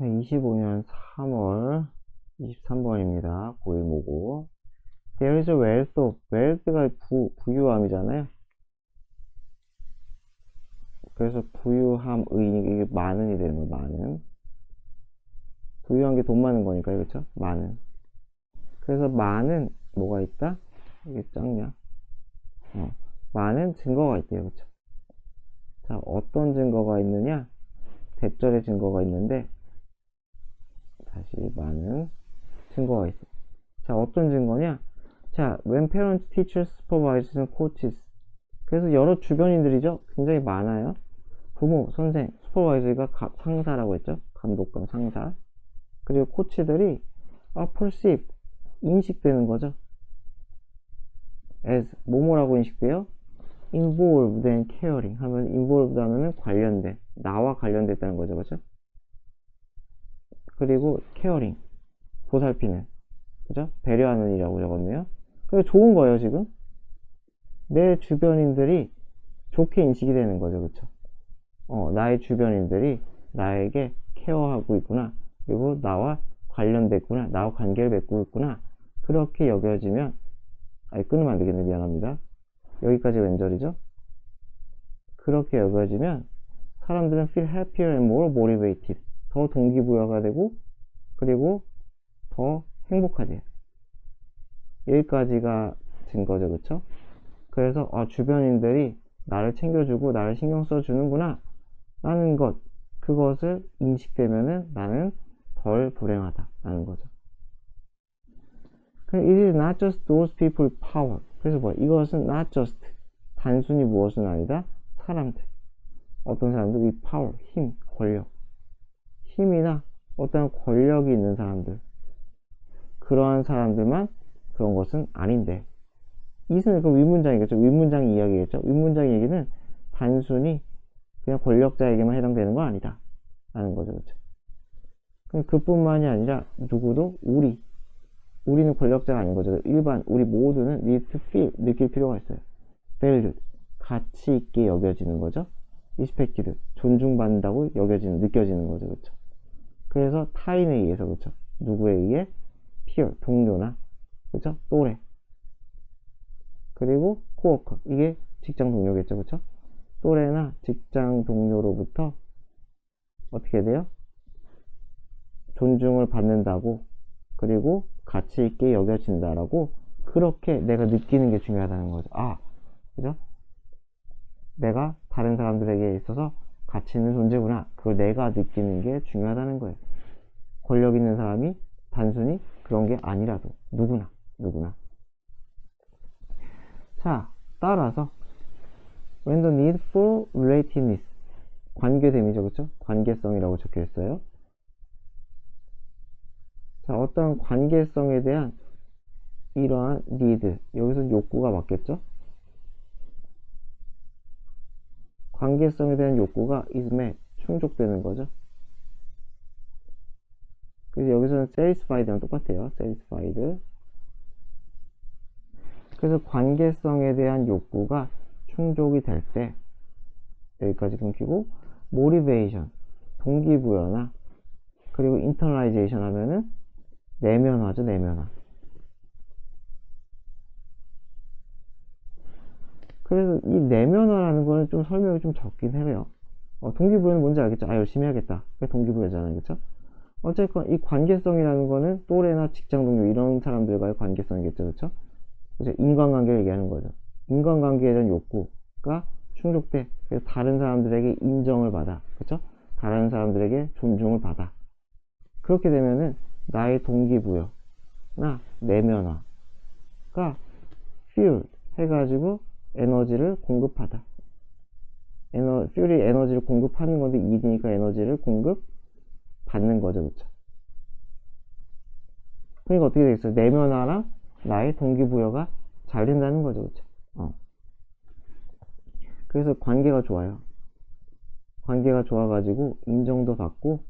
25년 3월 23번입니다. 고1 모고. There is a wealth of, wealth가 부유함이잖아요. 그래서 부유함의, 이게 많은이 되는 거예요, 많은. 부유한 게 돈 많은 거니까, 그렇죠? 많은. 그래서 많은 뭐가 있다? 이게 작냐? 많은 증거가 있대요, 그렇죠? 자, 어떤 증거가 있느냐? 대절의 증거가 있는데, 다시 많은 증거가 있어. 자, 어떤 증거냐? 자, when parents, teachers, supervisors, and coaches. 그래서 여러 주변인들이죠. 굉장히 많아요. 부모, 선생, 슈퍼바이저가 상사라고 했죠. 감독관, 상사. 그리고 코치들이 perceive, 인식되는 거죠. as, 뭐뭐라고 인식돼요? involved and caring 하면 involved 하면은 관련된, 나와 관련됐다는 거죠. 그죠? 그리고 caring, 보살피는, 그죠? 배려하는 이라고 적었네요. 그래서 좋은 거예요, 지금. 내 주변인들이 좋게 인식이 되는 거죠. 그쵸? 나의 주변인들이 나에게 케어하고 있구나. 그리고 나와 관련됐구나. 나와 관계를 맺고 있구나. 그렇게 여겨지면, 끊으면 안 되겠네. 미안합니다. 여기까지 왼절이죠? 그렇게 여겨지면 사람들은 feel happier and more motivated. 더 동기부여가 되고, 그리고 더 행복하지. 여기까지가 증거죠. 그쵸? 그래서 주변인들이 나를 챙겨주고 나를 신경 써주는구나 라는 것, 그것을 인식되면은 나는 덜 불행하다 라는 거죠. It is not just those people with power. 그래서 이것은 not just, 단순히 무엇은 아니다, 사람들, 어떤 사람들 with power, 힘, 권력, 힘이나 어떤 권력이 있는 사람들, 그러한 사람들만 그런 것은 아닌데, 이는 그 윗문장이겠죠. 윗문장 이야기겠죠. 윗문장 얘기는 단순히 그냥 권력자에게만 해당되는 건 아니다 라는 거죠. 그렇죠? 그뿐만이 아니라 누구도 우리는 권력자가 아닌 거죠. 일반 우리 모두는 need to feel, 느낄 필요가 있어요. valued, 가치 있게 여겨지는 거죠. respected, 존중받는다고 느껴지는 거죠. 그렇죠? 그래서 타인에 의해서, 그렇죠? 누구에 의해? peer, 동료나, 그렇죠? 또래, 그리고 코워커, 이게 직장 동료겠죠. 그렇죠? 또래나 직장 동료로부터 어떻게 돼요? 존중을 받는다고, 그리고 가치 있게 여겨진다라고, 그렇게 내가 느끼는 게 중요하다는 거죠. 그죠? 내가 다른 사람들에게 있어서 가치 있는 존재구나. 그걸 내가 느끼는 게 중요하다는 거예요. 권력 있는 사람이 단순히 그런 게 아니라도 누구나. 자, 따라서 when the need for relatedness, 관계됨이죠. 그쵸? 관계성이라고 적혀 있어요. 자, 어떤 관계성에 대한 이러한 need, 여기서 욕구가 맞겠죠? 관계성에 대한 욕구가 is met, 충족되는 거죠. 그래서 여기서는 satisfied랑 똑같아요. satisfied. 그래서 관계성에 대한 욕구가 충족이 될 때, 여기까지 끊기고, motivation, 동기부여나, 그리고 internalization 하면은 내면화죠. 내면화. 그래서 이 내면화라는 거는 좀 설명이 좀 적긴 해요. 동기부여는 뭔지 알겠죠? 열심히 해야겠다. 그게 동기부여잖아요. 그쵸? 어쨌건 이 관계성이라는 거는 또래나 직장 동료 이런 사람들과의 관계성이겠죠. 그쵸? 그죠? 인간관계를 얘기하는 거죠. 인간관계에 대한 욕구가 충족돼. 그래서 다른 사람들에게 인정을 받아. 그쵸? 다른 사람들에게 존중을 받아. 그렇게 되면은 나의 동기부여나 내면화가 fuel 해가지고 에너지를 공급하다. fuel이 에너지를 공급하는 건데 이니까 에너지를 공급받는 거죠. 그쵸? 그러니까 어떻게 되겠어요? 내면화랑 나의 동기부여가 잘 된다는 거죠. 그쵸? 그래서 관계가 좋아요. 관계가 좋아가지고 인정도 받고,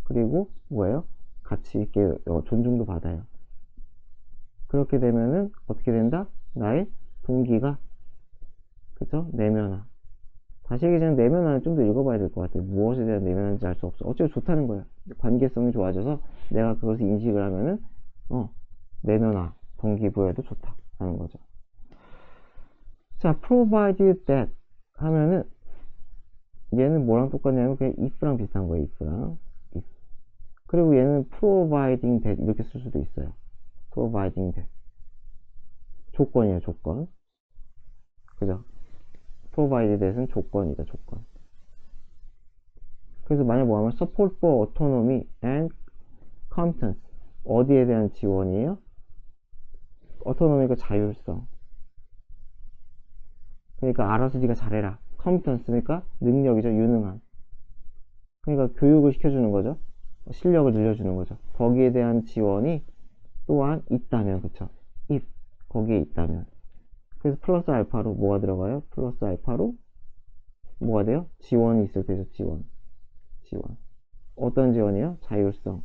그리고 뭐예요? 가치 있게 존중도 받아요. 그렇게 되면은 어떻게 된다? 나의 동기가, 그쵸? 내면화 다시 얘기 전에 내면화는 좀 더 읽어봐야 될 것 같아요. 무엇에 대한 내면화인지 알 수 없어. 어차피 좋다는 거야. 관계성이 좋아져서 내가 그것을 인식을 하면은 내면화, 동기부여도 좋다라는 거죠. 자, provided that 하면은 얘는 뭐랑 똑같냐면 그냥 if랑 비슷한 거예요. if랑 if. 그리고 얘는 providing that 이렇게 쓸 수도 있어요. providing that 조건이에요. 조건. 그죠? provided that은 조건이다. 조건. 그래서 만약 뭐 하면 support for autonomy and competence 어디에 대한 지원이에요? autonomy가 자율성. 그러니까 알아서 네가 잘해라. competence니까 능력이죠. 유능함. 그러니까 교육을 시켜주는 거죠. 실력을 늘려주는 거죠. 거기에 대한 지원이 또한 있다면, 그쵸? if 거기에 있다면. 그래서 플러스 알파로 뭐가 들어가요? 플러스 알파로 뭐가 돼요? 지원이 있을 때죠. 지원. 어떤 지원이요? 자율성.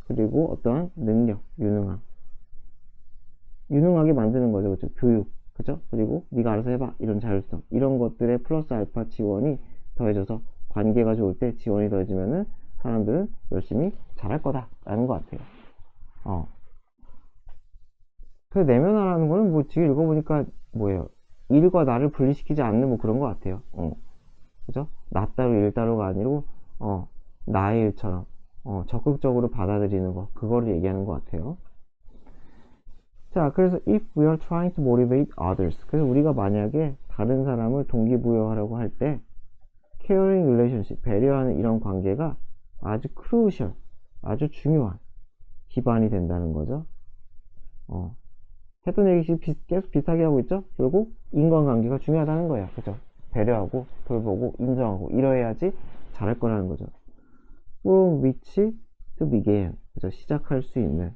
그리고 어떠한 능력, 유능함. 유능하게 만드는 거죠. 그쵸? 교육. 그죠? 그리고 네가 알아서 해봐. 이런 자율성. 이런 것들의 플러스 알파 지원이 더해져서 관계가 좋을 때 지원이 더해지면은 사람들은 열심히 잘할 거다. 라는 것 같아요. 그 내면화라는 거는 뭐 지금 읽어보니까 뭐예요? 일과 나를 분리시키지 않는 뭐 그런 것 같아요. 그죠? 나 따로 일 따로가 아니고, 나의 일처럼, 적극적으로 받아들이는 거. 그거를 얘기하는 것 같아요. 자, 그래서 if we are trying to motivate others. 그래서 우리가 만약에 다른 사람을 동기부여하려고 할 때 caring relationship, 배려하는 이런 관계가 아주 crucial, 아주 중요한 기반이 된다는 거죠. 했던 얘기 계속 비슷하게 하고 있죠? 결국 인간관계가 중요하다는 거예요. 그죠? 배려하고 돌보고 인정하고 이러해야지 잘할 거라는 거죠. from which to begin. 그죠? 시작할 수 있는.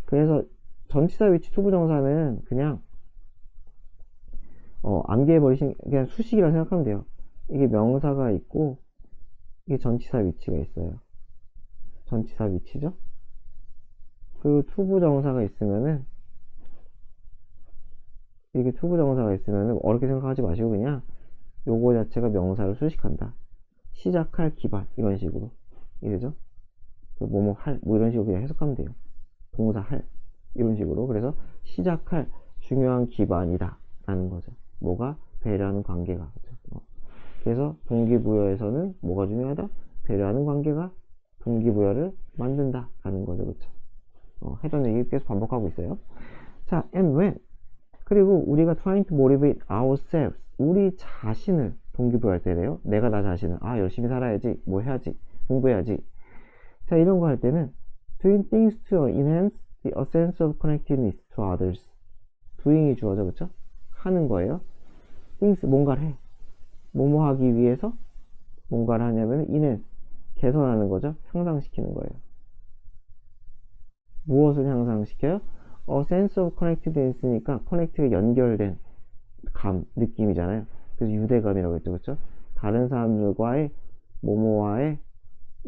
그래서 전치사 위치 투부정사는 그냥 암기해버리신 그냥 수식이라고 생각하면 돼요. 이게 명사가 있고 이게 전치사 위치가 있어요. 전치사 위치죠. 그리고 투부정사가 있으면은 이게 투부정사가 있으면은 어렵게 생각하지 마시고 그냥 요거 자체가 명사를 수식한다. 시작할 기반 이런 식으로 이해되죠? 뭐뭐 할 뭐 이런 식으로 그냥 해석하면 돼요. 동사 할 이런 식으로. 그래서 시작할 중요한 기반이다 라는 거죠. 뭐가? 배려하는 관계가. 그렇죠? 그래서 동기부여에서는 뭐가 중요하다? 배려하는 관계가 동기부여를 만든다 라는 거죠. 그렇죠? 해던 얘기 계속 반복하고 있어요. 자, and when. 그리고 우리가 trying to motivate ourselves. 우리 자신을 동기부여할 때래요. 내가 나 자신을 열심히 살아야지, 뭐 해야지, 공부해야지. 자, 이런 거 할 때는 doing things to enhance a sense of connectedness to others. doing이 주어져, 그쵸? 하는 거예요. things, 뭔가를 해. 뭐뭐 하기 위해서 뭔가를 하냐면 enhance, 개선하는 거죠. 향상시키는 거예요. 무엇을 향상시켜요? a sense of connectedness니까 connect가 연결된 감, 느낌이잖아요. 그래서 유대감이라고 했죠, 그쵸? 다른 사람들과의 뭐뭐와의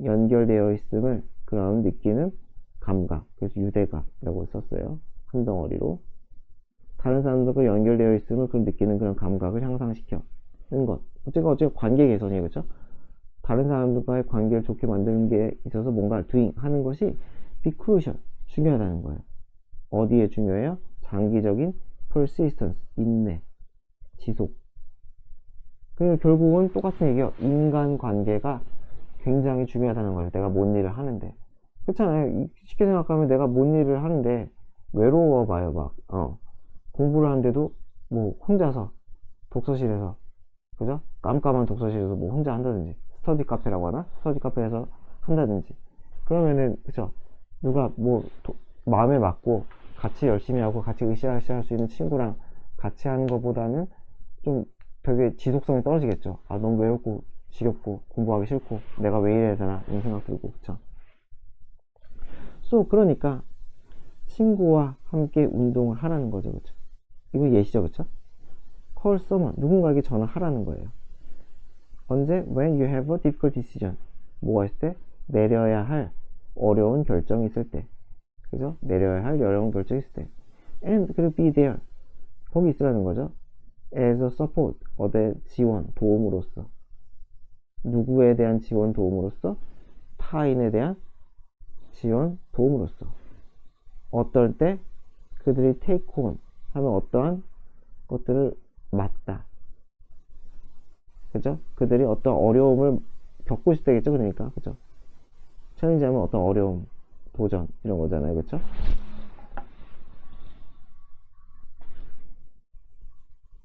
연결되어 있음을 그런 느끼는 감각, 그래서 유대감이라고 썼어요. 한 덩어리로. 다른 사람들과 연결되어 있음을 그런 느끼는 그런 감각을 향상시켜는 것. 어쨌든 관계 개선이에요, 그쵸? 다른 사람들과의 관계를 좋게 만드는 게 있어서 뭔가 doing 하는 것이 be crucial, 중요하다는 거예요. 어디에 중요해요? 장기적인 persistence, 인내, 지속. 그러니까 결국은 똑같은 얘기예요. 인간관계가 굉장히 중요하다는 거예요. 내가 뭔 일을 하는데. 그렇잖아요. 쉽게 생각하면 내가 뭔 일을 하는데 외로워봐요. 막 공부를 하는데도 뭐 혼자서 독서실에서, 그죠? 깜깜한 독서실에서 뭐 혼자 한다든지, 스터디 카페라고 하나? 스터디 카페에서 한다든지. 그러면은 그죠? 누가 뭐 마음에 맞고 같이 열심히 하고 같이 으쌰으쌰 할 수 있는 친구랑 같이 하는 것보다는 좀 되게 지속성이 떨어지겠죠. 너무 외롭고 지겹고 공부하기 싫고 내가 왜 이래야 되나 이런 생각 들고. 그쵸? 그러니까 친구와 함께 운동을 하라는 거죠. 그쵸? 이거 예시죠. 그쵸? call someone, 누군가에게 전화하라는 거예요. 언제? when you have a difficult decision. 뭐가 있을 때? 내려야 할 어려운 결정이 있을 때. 그죠? 내려야 할 어려운 결정이 있을 때. and 그리고 be there, 거기 있으라는 거죠. as a support, 지원, 도움으로써. 누구에 대한 지원, 도움으로써? 타인에 대한 지원, 도움으로써. 어떨 때 그들이 take on 하면 어떠한 것들을 맡다. 그죠? 그들이 어떤 어려움을 겪고 있을 때겠죠? 그러니까. 그죠? 챌린지 하면 어떤 어려움, 도전, 이런 거잖아요. 그쵸?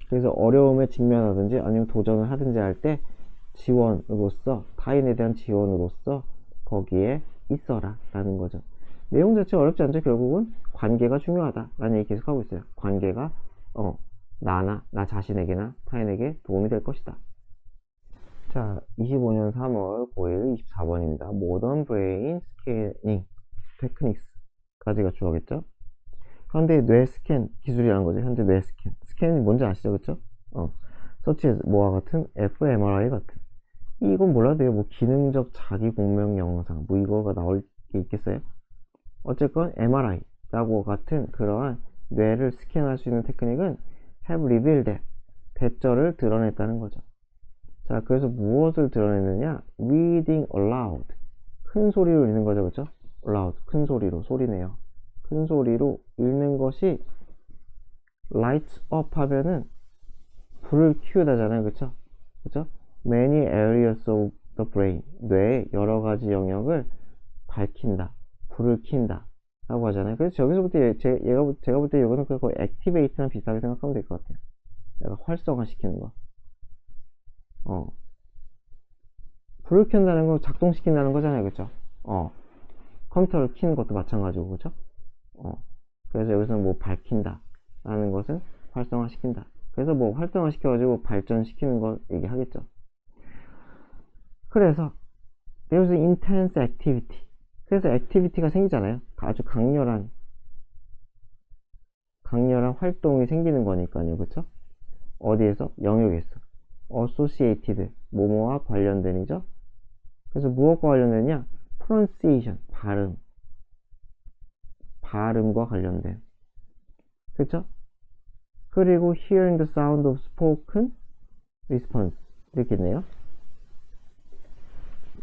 그래서 어려움에 직면하든지 아니면 도전을 하든지 할 때 지원으로서, 타인에 대한 지원으로서 거기에 있어라 라는 거죠. 내용 자체 어렵지 않죠. 결국은 관계가 중요하다 라는 얘기 계속 하고 있어요. 관계가 나 자신에게나 타인에게 도움이 될 것이다. 자, 25년 3월 5일 24번입니다. 모던 브레인 스캐닝 테크닉스까지가 주어겠죠. 현대 뇌 스캔 기술이라는 거죠. 현재 뇌 스캔. 스캔이 뭔지 아시죠? 그쵸? 서치 뭐와 같은 fMRI 같은. 이건 몰라도 돼요. 뭐 기능적 자기 공명 영상 뭐 이거가 나올 게 있겠어요? 어쨌건 MRI라고 같은 그러한 뇌를 스캔할 수 있는 테크닉은 have revealed 대절을 드러냈다는 거죠. 자, 그래서 무엇을 드러냈느냐? reading aloud. 큰 소리로 읽는 거죠. 그쵸? loud. 큰 소리로, 소리내요. 큰 소리로 읽는 것이 lights up 하면은 불을 키우다잖아요. 그쵸? 그쵸? many areas of the brain. 뇌의 여러 가지 영역을 밝힌다. 불을 킨다. 라고 하잖아요. 그래서 여기서부터 제가 볼 때 이거는 거의 activate랑 비슷하게 생각하면 될 것 같아요. 내가 활성화시키는 거. 불을 켠다는 거 작동시킨다는 거잖아요. 그쵸? 컴퓨터를 키는 것도 마찬가지고, 그쵸? 그래서 여기서는 뭐 밝힌다 라는 것은 활성화시킨다. 그래서 뭐 활성화시켜가지고 발전시키는 거 얘기하겠죠. 그래서 there's intense activity. 그래서 액티비티가 생기잖아요. 아주 강렬한 활동이 생기는 거니까요. 그쵸? 어디에서? 영역에서. associated, 뭐뭐와 관련된이죠. 그래서 무엇과 관련되냐? pronunciation, 발음과 관련된. 그쵸? 그리고 hearing the sound of spoken response 이렇게 있네요.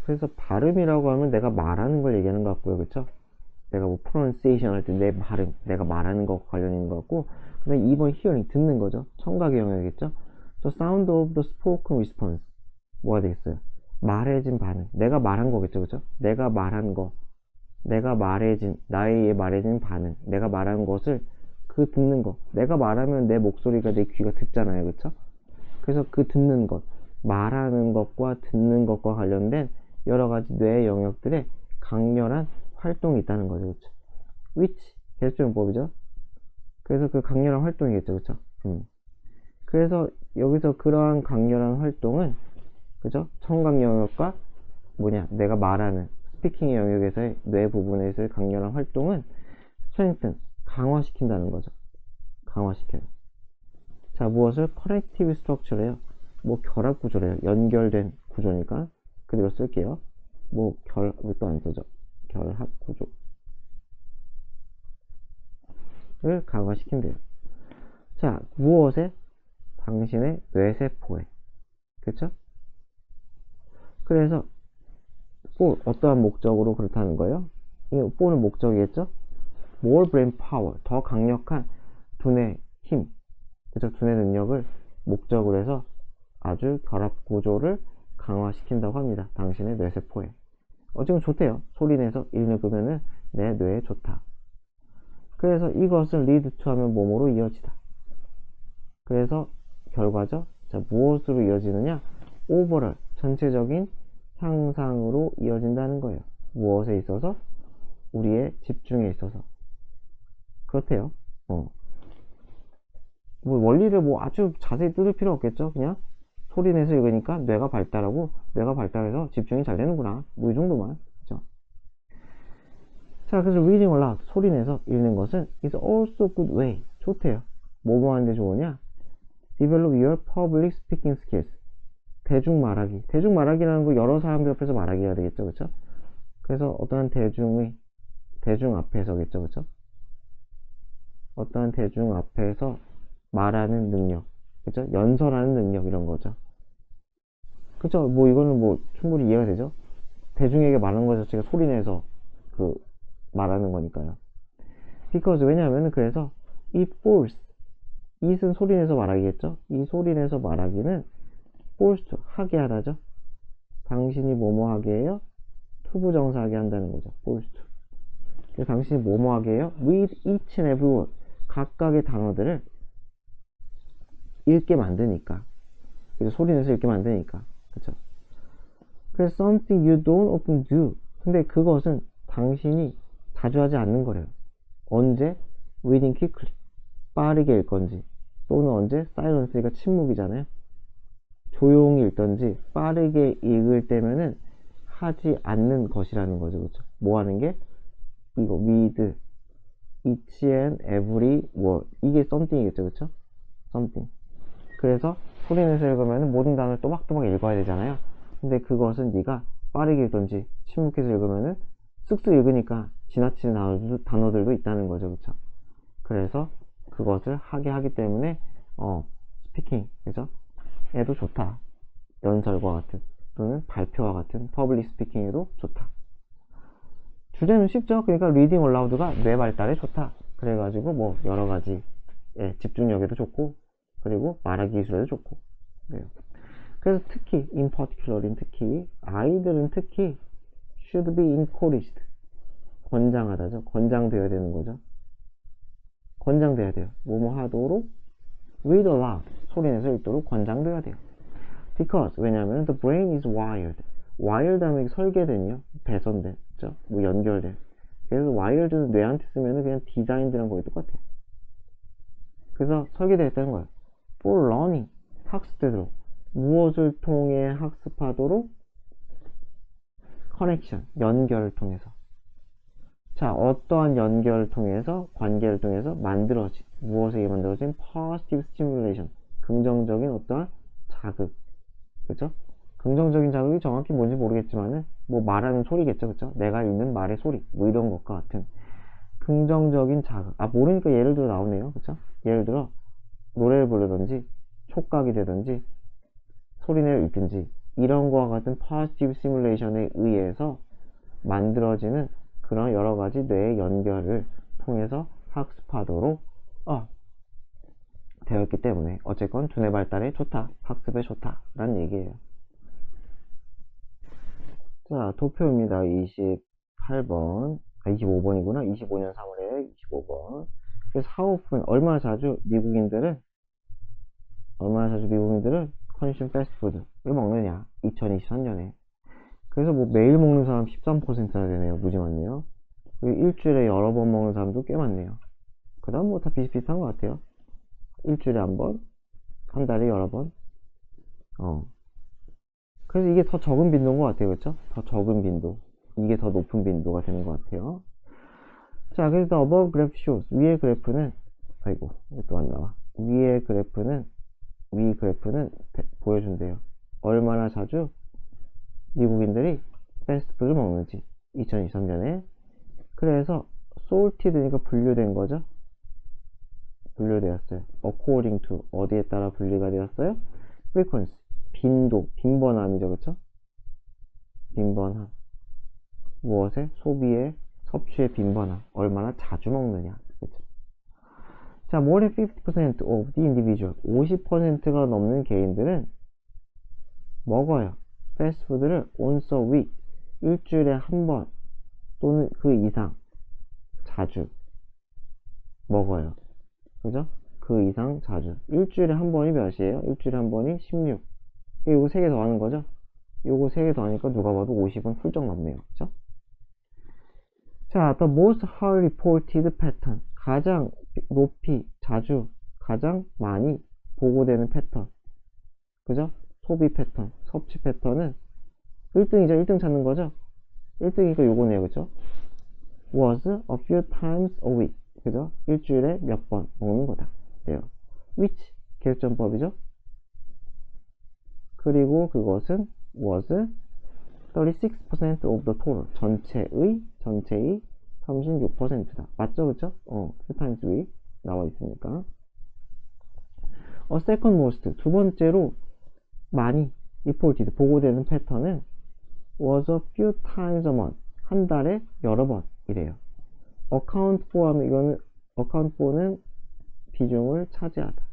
그래서 발음이라고 하면 내가 말하는 걸 얘기하는 것 같고요. 그쵸? 내가 뭐 pronunciation 할 때 내 발음, 내가 말하는 것과 관련 있는 것 같고, 그 다음에 2번 hearing, 듣는 거죠. 청각의 영역이겠죠? The sound of the spoken response 뭐가 되겠어요? 말해진 반응. 내가 말한 거겠죠. 그쵸? 내가 말한 거. 내가 말해진, 나의 말해진 반응. 내가 말한 것을 그 듣는 거. 내가 말하면 내 목소리가 내 귀가 듣잖아요. 그쵸? 그래서 그 듣는 것, 말하는 것과 듣는 것과 관련된 여러 가지 뇌의 영역들에 강렬한 활동이 있다는 거죠. 그쵸? which, 계속적용법이죠. 그래서 그 강렬한 활동이겠죠. 그쵸? 그래서 여기서 그러한 강렬한 활동은, 그죠? 청각 영역과 뭐냐, 내가 말하는 스피킹의 영역에서의 뇌 부분에서의 강렬한 활동은 strengthen, 강화시킨다는 거죠. 강화시켜요. 자, 무엇을? connective structure래요. 뭐 결합 구조래요. 연결된 구조니까 그대로 쓸게요. 뭐 왜 또 안 쓰죠? 결합 구조를 강화시킨대요. 자, 무엇에? 당신의 뇌세포에. 그쵸? 그래서 또 어떠한 목적으로 그렇다는 거예요? 이 또는 목적이겠죠? more brain power, 더 강력한 두뇌 힘, 그죠? 두뇌 능력을 목적으로 해서 아주 결합 구조를 강화시킨다고 합니다. 당신의 뇌세포에. 지금 좋대요. 소리내서 읽으면은 내 뇌에 좋다. 그래서 이것을 lead to 하면 뭐뭐로 이어지다. 그래서 결과죠. 자, 무엇으로 이어지느냐? overall, 전체적인 향상으로 이어진다는 거예요. 무엇에 있어서? 우리의 집중에 있어서. 그렇대요. 뭐 원리를 뭐 아주 자세히 뜯을 필요 없겠죠. 그냥 소리내서 읽으니까 뇌가 발달하고, 뇌가 발달해서 집중이 잘 되는구나. 뭐 이 정도만. 그죠? 자, 그래서 reading aloud, 소리내서 읽는 것은 is also good way. 좋대요. 뭐뭐 하는데 좋으냐? develop your public speaking skills. 대중 말하기. 대중 말하기라는 거 여러 사람들 앞에서 말하기가 되겠죠. 그쵸? 그래서 어떠한 대중 앞에서겠죠. 그쵸? 어떠한 대중 앞에서 말하는 능력. 그죠? 연설하는 능력 이런 거죠. 그죠? 뭐 이거는 뭐 충분히 이해가 되죠? 대중에게 말하는 것 자체가 소리내서 그 말하는 거니까요. because 왜냐하면 그래서 it force it은 소리내서 말하기겠죠? 이 소리내서 말하기는 force to 하게 하다죠. 당신이 뭐뭐 하게 해요? 투부정사하게 한다는 거죠. force to. 그래서 당신이 뭐뭐 하게 해요? with each and every word 각각의 단어들을 읽게 만드니까. 그래서 소리내서 읽게 만드니까. 그쵸? 그래서 something you don't often do. 근데 그것은 당신이 자주 하지 않는 거래요. 언제? reading quickly. 빠르게 읽건지. 또는 언제? silence가 침묵이잖아요. 조용히 읽던지 빠르게 읽을 때면은 하지 않는 것이라는 거죠. 그쵸? 뭐 하는 게? 이거 read each and every word. 이게 something이겠죠. 그쵸? something. 그래서 소리내서 읽으면 모든 단어를 또박또박 읽어야 되잖아요. 근데 그것은 네가 빠르게 읽던지 침묵해서 읽으면은 쓱쓱 읽으니까 지나치는 단어들도 있다는 거죠. 그쵸? 그래서 그것을 하게 하기 때문에 스피킹 그죠? 에도 좋다. 연설과 같은 또는 발표와 같은 퍼블릭 스피킹에도 좋다. 주제는 쉽죠? 그러니까 리딩 올라우드가 뇌 발달에 좋다. 그래가지고 뭐 여러가지 집중력에도 좋고 그리고 말하기 기술에도 좋고 그래요. 그래서 특히 in particular인 특히 아이들은 특히 should be encouraged 권장하다죠. 권장되어야 되는 거죠. 권장돼야 돼요. 뭐뭐 하도록 read aloud 소리내서 읽도록 권장돼야 돼요. because 왜냐하면 the brain is wired wired 하면 설계된요. 배선된 그죠? 뭐 연결된 그래서 wired는 뇌한테 쓰면 그냥 디자인드란 거에 똑같아요. 그래서 설계되어 있다는 거예요. for learning 학습되도록 무엇을 통해 학습하도록 connection 연결을 통해서 자 어떠한 연결을 통해서 관계를 통해서 만들어진 무엇에 만들어진 positive stimulation 긍정적인 어떠한 자극 그죠? 긍정적인 자극이 정확히 뭔지 모르겠지만은 뭐 말하는 소리겠죠 그죠? 내가 읽는 말의 소리 뭐 이런 것과 같은 긍정적인 자극 모르니까 예를 들어 나오네요 그죠? 예를 들어 노래를 부르든지 촉각이 되든지 소리내어 읽든지 이런 거와 같은 positive stimulation에 의해서 만들어지는 그런 여러가지 뇌의 연결을 통해서 학습하도록 되었기 때문에 어쨌건 두뇌 발달에 좋다 학습에 좋다 라는 얘기예요. 자 도표입니다. 28번 25번이구나 25년 3월에 25번 그래서 how often 얼마나 자주 미국인들은 컨슈머 패스트푸드를 먹느냐 2023년에 그래서 뭐 매일 먹는 사람 13%나 되네요. 무지 많네요. 그리고 일주일에 여러 번 먹는 사람도 꽤 많네요. 그 다음 뭐 다 비슷비슷한 것 같아요. 일주일에 한 번, 한 달에 여러 번. 그래서 이게 더 적은 빈도인 것 같아요. 그렇죠? 더 적은 빈도. 이게 더 높은 빈도가 되는 것 같아요. 자, 그래서 the above graph shows. 위의 그래프는 아이고, 이거 또 안 나와. 위의 그래프는 보여준대요. 얼마나 자주 미국인들이 패스트푸드를 먹는지 2023년에 그래서 salted니까 분류된 거죠. 분류되었어요. according to 어디에 따라 분리가 되었어요? frequency 빈도 빈번함이죠. 그쵸? 빈번함 무엇의? 소비의 섭취의 빈번함 얼마나 자주 먹느냐 그쵸? 자, more than 50% of the individual 50%가 넘는 개인들은 먹어요. 패스트푸드를 once a week 일주일에 한 번 또는 그 이상 자주 먹어요. 그죠? 그 이상 자주 일주일에 한 번이 몇이에요? 일주일에 한 번이 16 요거 3개 더 하는 거죠? 요거 3개 더 하니까 누가 봐도 50은 훌쩍 넘네요. 그죠? 자, the most highly reported pattern 가장 높이 자주 가장 많이 보고되는 패턴 그죠? 소비 패턴, 섭취 패턴은 1등이죠. 1등 찾는 거죠. 1등이니까 요거네요. 그죠? was a few times a week. 그죠? 일주일에 몇 번 먹는 거다. 돼요. which 계획전법이죠. 그리고 그것은 was 36% of the total. 전체의 36%다. 맞죠? 그쵸? few times a week 나와 있으니까. second most, 두 번째로 많이 reported, 보고되는 패턴은 was a few times a month, 한 달에 여러 번이래요. account for 하면 이거는 account for는 비중을 차지하다.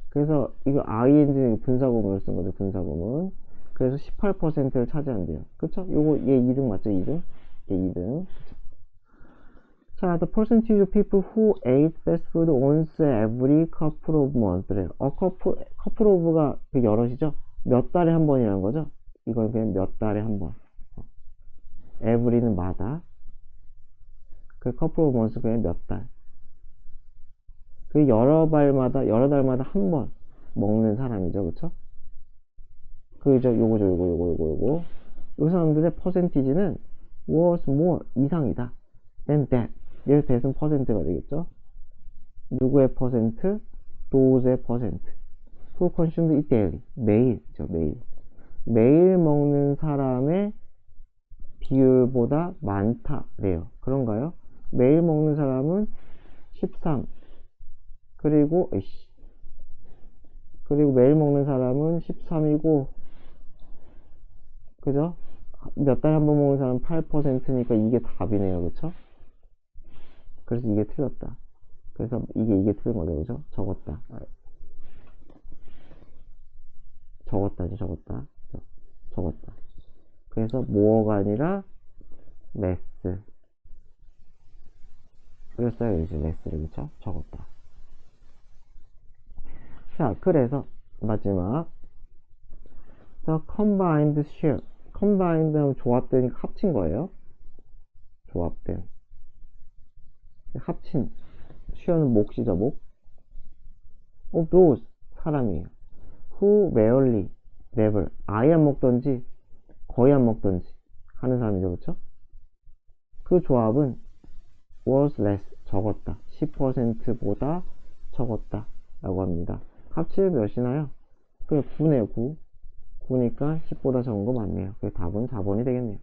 그래서 이거 ing는 분사구문을 쓴 거죠. 분사구문. 그래서 18%를 차지한대요. 그쵸? 요거 얘 2등 맞죠? 2등. 얘 2등. 그쵸? 자, the percentage of people who ate fast food once every couple of months. 래요. couple of가 그 여럿이죠? 몇 달에 한 번이라는 거죠? 이건 그냥 몇 달에 한 번. every는 마다. 그 couple of months 그냥 몇 달. 그 여러 달마다 한 번 먹는 사람이죠. 그쵸? 그죠? 요거죠. 요거. 이 사람들의 퍼센티지는 was more 이상이다. than that. 얘 that은 퍼센트가 되겠죠? 누구의 퍼센트? those의 퍼센트. who consumed it daily. 매일이죠. 매일 먹는 사람의 비율보다 많다래요. 그런가요? 매일 먹는 사람은 13. 그리고 매일 먹는 사람은 13이고, 그죠? 몇 달에 한 번 먹는 사람은 8%니까 이게 답이네요. 그쵸? 그래서 이게 틀렸다. 그래서 이게 틀린 거죠. 그죠? 적었다. 적었다. 그래서 more가 아니라 less. 그랬어요. 이제 less를. 그쵸? 적었다. 자, 그래서 마지막 the combined share. combined 하면 조합되니까 합친 거예요. 조합된. 합친. share는 몫이죠, 몫. of those 사람이에요. who rarely, never, 아예 안 먹던지 거의 안 먹던지 하는 사람이죠. 그쵸? 그 조합은 was less, 적었다. 10%보다 적었다 라고 합니다. 합치면 몇이나요? 그래 9네요. 9니까 10보다 적은 거 맞네요. 그래서 답은 4번이 되겠네요.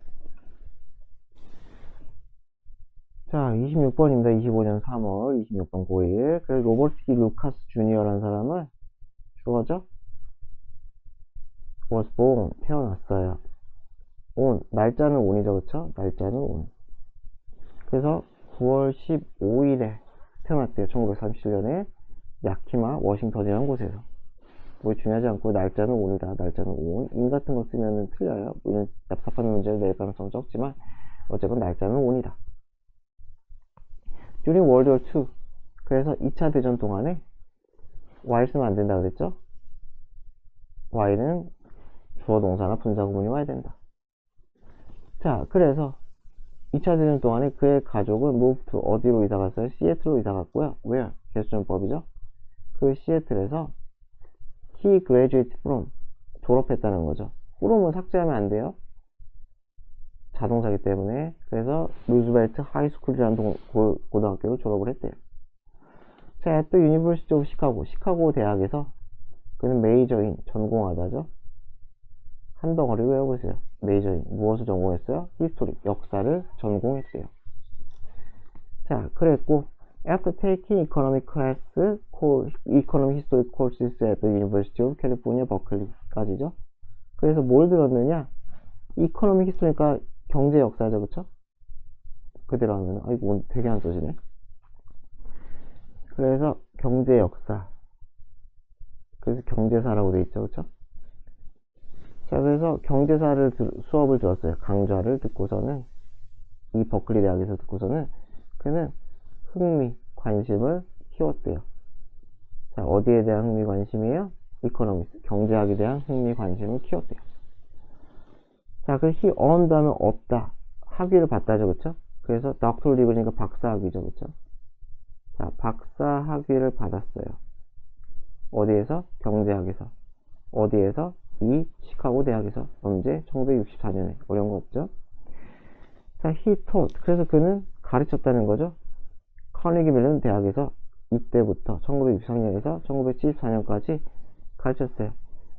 자, 26번입니다. 25년 3월 26번 고1. 그래서 로버트 D. 루카스 주니어라는 사람은 주어죠? was born, 태어났어요. on, 날짜는 on이죠. 그쵸? 날짜는 on. 그래서 9월 15일에 태어났대요. 1937년에 야키마, 워싱턴이라는 곳에서. 뭐 중요하지 않고 날짜는 on이다. 날짜는 on. 인 같은 거 쓰면 틀려요. 납작한 문제를 낼 가능성은 적지만 어쨌건 날짜는 on이다. During World War II. 그래서 2차 대전 동안에 while 쓰면 안 된다 그랬죠? while은 주어 동사나 분사구문이 와야 된다. 자, 그래서 2차 대전 동안에 그의 가족은 move to 어디로 이사 갔어요? 시애틀로 이사 갔고요. where? 개수전법이죠. 그 시애틀에서 he graduated from, 졸업했다는 거죠. from은 삭제하면 안 돼요. 자동사기 때문에. 그래서 루즈벨트 하이스쿨이라는 고등학교를 졸업을 했대요. 자, 또 유니버시티 오브 시카고 대학에서 그는 메이저인, 전공하다죠. 한 덩어리 외워보세요. 메이저인, 무엇을 전공했어요? 히스토리, 역사를 전공했대요. 자, 그랬고 after taking economic history courses at the University of California, Berkeley까지죠. 그래서 뭘 들었느냐? economic history니까 경제 역사죠, 그쵸? 그대로 하면, 아이고, 되게 안 써지네. 그래서 경제 역사. 그래서 경제사라고 돼 있죠, 그쵸? 자, 그래서 경제사를 수업을 들었어요. 강좌를 듣고서는, 이 버클리 대학에서 듣고서는, 그는 흥미, 관심을 키웠대요. 자, 어디에 대한 흥미, 관심이에요? 이코노미스, 경제학에 대한 흥미, 관심을 키웠대요. 자, 그 he earned 하면 얻다. 학위를 받다죠, 그쵸? 그래서 doctoral degree니까 박사학위죠, 그쵸? 자, 박사학위를 받았어요. 어디에서? 경제학에서. 어디에서? 이 시카고 대학에서. 언제? 1964년에. 어려운 거 없죠? 자, he taught. 그래서 그는 가르쳤다는 거죠. 카네기 멜론 대학에서 이때부터 1963년에서 1974년까지 가르쳤어요.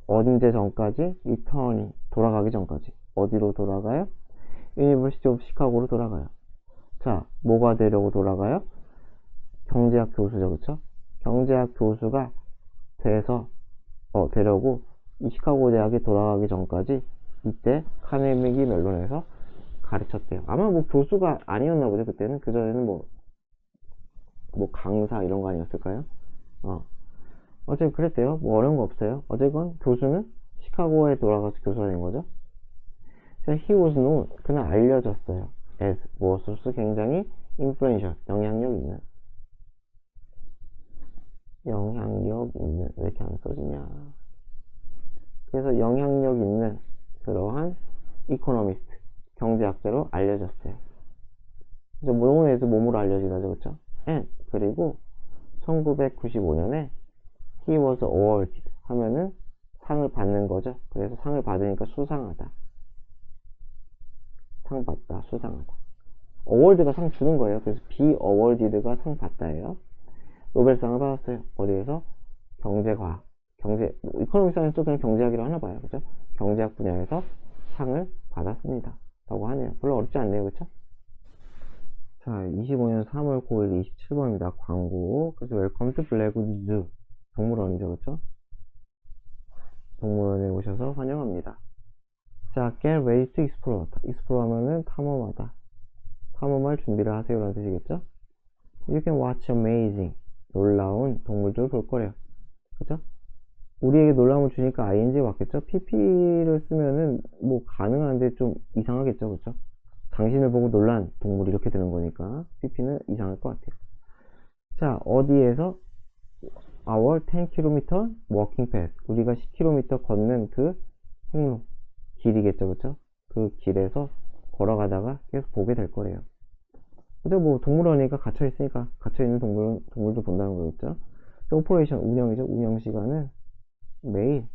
언제 전까지? 리터닝, 돌아가기 전까지. 어디로 돌아가요? 유니버시티 오브 시카고로 돌아가요. 자, 뭐가 되려고 돌아가요? 경제학 교수죠, 그쵸? 경제학 교수가 되려고 이 시카고 대학에 돌아가기 전까지 이때 카네기 멜론에서 가르쳤대요. 아마 뭐 교수가 아니었나 보죠, 그때는. 그전에는 뭐 강사 이런 거 아니었을까요? 어쨌든 그랬대요. 뭐 어려운 거 없어요. 어쨌건 교수는 시카고에 돌아가서 교수가 된 거죠. he was known, 그는 알려졌어요. as, 무엇으로서 굉장히 influential, 영향력 있는, 왜 이렇게 안 써지냐. 그래서 영향력 있는 그러한 이코노미스트, 경제학자로 알려졌어요. 그래서 논문에서 몸으로 알려지다죠, 그쵸? and, 그리고 1995년에 he was awarded 하면은 상을 받는 거죠. 그래서 상을 받으니까 수상하다. 상 받다, 수상하다. award가 상 주는 거예요. 그래서 be awarded가 상 받다예요. 노벨상을 받았어요. 어디에서? 경제과학, 이코노믹 사이언스도 그냥 경제학이라고 하나 봐요. 그죠? 경제학 분야에서 상을 받았습니다. 라고 하네요. 별로 어렵지 않네요. 그쵸? 자, 25년 3월 9일 27번입니다. 광고. 그래서 웰컴 투 블랙우드 주. 동물원이죠. 그쵸? 동물원에 오셔서 환영합니다. 자, get ready to explore. explore 하면은 탐험하다. 탐험할 준비를 하세요. 라는 뜻이겠죠? You can watch amazing. 놀라운 동물들을 볼 거래요. 그죠? 우리에게 놀라움을 주니까 ing 왔겠죠? pp를 쓰면은 뭐 가능한데 좀 이상하겠죠? 그쵸? 당신을 보고 놀란 동물이 이렇게 되는 거니까 pp는 이상할 것 같아요. 자, 어디에서? our 10km walking path. 우리가 10km 걷는 그 행로, 길이겠죠? 그쵸? 그 길에서 걸어가다가 계속 보게 될 거래요. 그죠? 뭐 동물원이니까 갇혀있으니까 갇혀있는 동물도 본다는 거겠죠? 오퍼레이션, 운영이죠? 운영 시간은 매일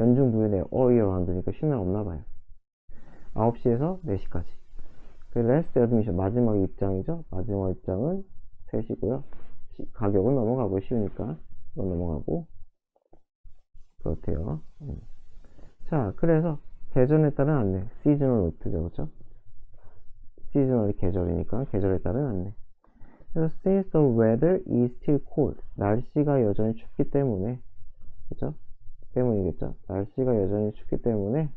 연중무휴네요. all year round니까 쉬는 날 없나봐요. 9시에서 4시까지. 그 last admission, 마지막 입장이죠? 마지막 입장은 3시고요. 가격은 넘어가고 쉬우니까 이건 넘어가고 그렇대요. 자, 그래서 계절에 따른 안내, 시즈널 노트죠, 그렇죠? 시즈널이 계절이니까 계절에 따른 안내. 그래서 since the weather is still cold, 날씨가 여전히 춥기 때문에, 그죠? 때문이겠죠. 날씨가 여전히 춥기 때문에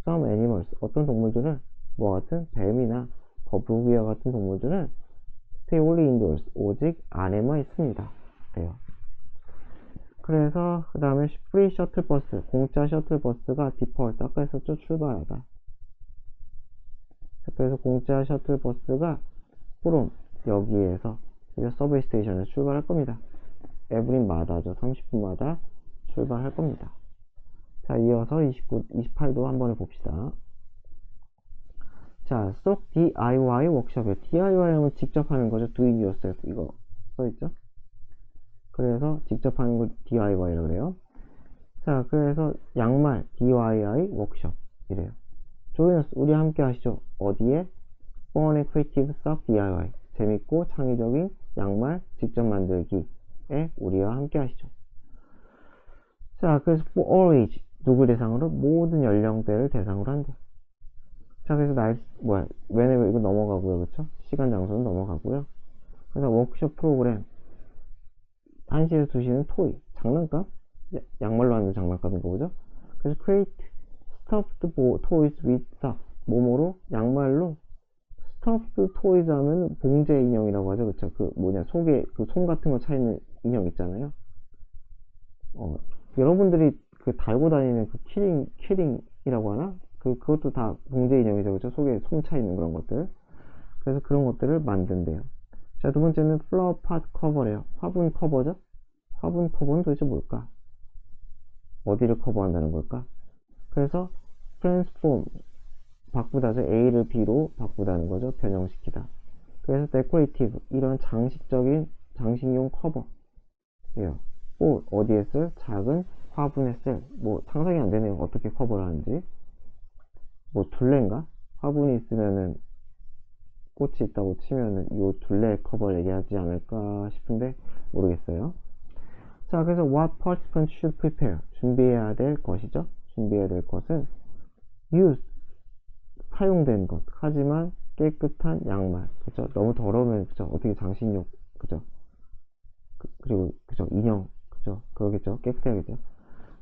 some animals, 어떤 동물들은 뭐 같은 뱀이나 거북이와 같은 동물들은 stay only indoors, 오직 안에만 있습니다. 그래요. 그래서 그 다음에 free shuttle bus, 공짜 셔틀 버스가 depart, 아까 했었죠? 출발하다. 그래서 공짜 셔틀 버스가 from, 여기에서 서브웨이 스테이션에서 출발할 겁니다. every마다죠. 30분마다 출발할 겁니다. 자, 이어서 28도 한 번에 봅시다. 자, 쏙 DIY 워크숍이에요. DIY 하면 직접 하는 거죠. Do it yourself. 이거 써있죠? 그래서 직접 하는 걸 DIY라고 그래요. 자, 그래서 양말 DIY 워크숍 이래요. Join us, 우리 함께 하시죠. 어디에? Fun and Creative Sock DIY. 재밌고 창의적인 양말 직접 만들기에 우리와 함께 하시죠. 자, 그래서 for all age, 누구 대상으로? 모든 연령대를 대상으로 한대요. 자, 그래서 whenever 이거 넘어가고요. 그쵸? 시간 장소는 넘어가고요. 그래서 워크숍 프로그램 1시에서 2시는 토이, 장난감? 양말로 하는 장난감인 거죠? 그래서 create stuffed toys with socks. 몸으로 양말로 stuffed toys 하면 봉제 인형이라고 하죠. 그쵸? 속에 그 솜 같은 거 차있는 인형 있잖아요. 여러분들이 달고 다니는 그 키링이라고 하나? 그것도 다 봉제 인형이죠. 그쵸? 속에 솜 차있는 그런 것들. 그래서 그런 것들을 만든대요. 자, 두 번째는 flower pot cover예요. 화분 커버죠? 화분 커버는 도대체 뭘까? 어디를 커버한다는 걸까? 그래서 transform, 바꾸다죠. A를 B로 바꾸다는 거죠. 변형시키다. 그래서 decorative, 이런 장식용 커버예요. 어디에 쓸? 작은 화분에 쓸. 상상이 안 되네요. 어떻게 커버를 하는지. 둘레인가? 화분이 있으면은 꽃이 있다고 치면은 요 둘레 커버를 얘기하지 않을까 싶은데 모르겠어요. 자, 그래서 what participants should prepare, 준비해야 될 것이죠. 준비해야 될 것은 use, 사용된 것, 하지만 깨끗한 양말. 그쵸? 너무 더러우면, 그쵸? 어떻게 장식용 그죠? 그리고 그죠? 인형 그죠? 그거겠죠? 깨끗해야겠죠?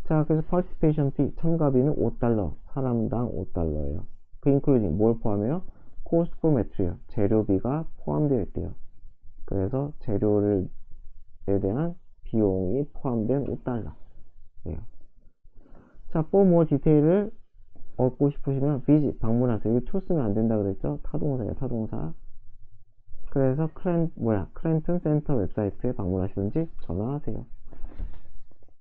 자, 그래서 participation fee 참가비는 $5, 사람당 $5예요. 그 including 뭘 포함해요? cost for material 재료비가 포함되어 있대요. 그래서 재료에 대한 비용이 포함된 $5예요. 자, for more detail을 얻고 싶으시면 visit 방문하세요. 여기 to 쓰면 안 된다 그랬죠? 타동사예요, 타동사. 그래서 클랜튼 센터 웹사이트에 방문하시든지 전화하세요.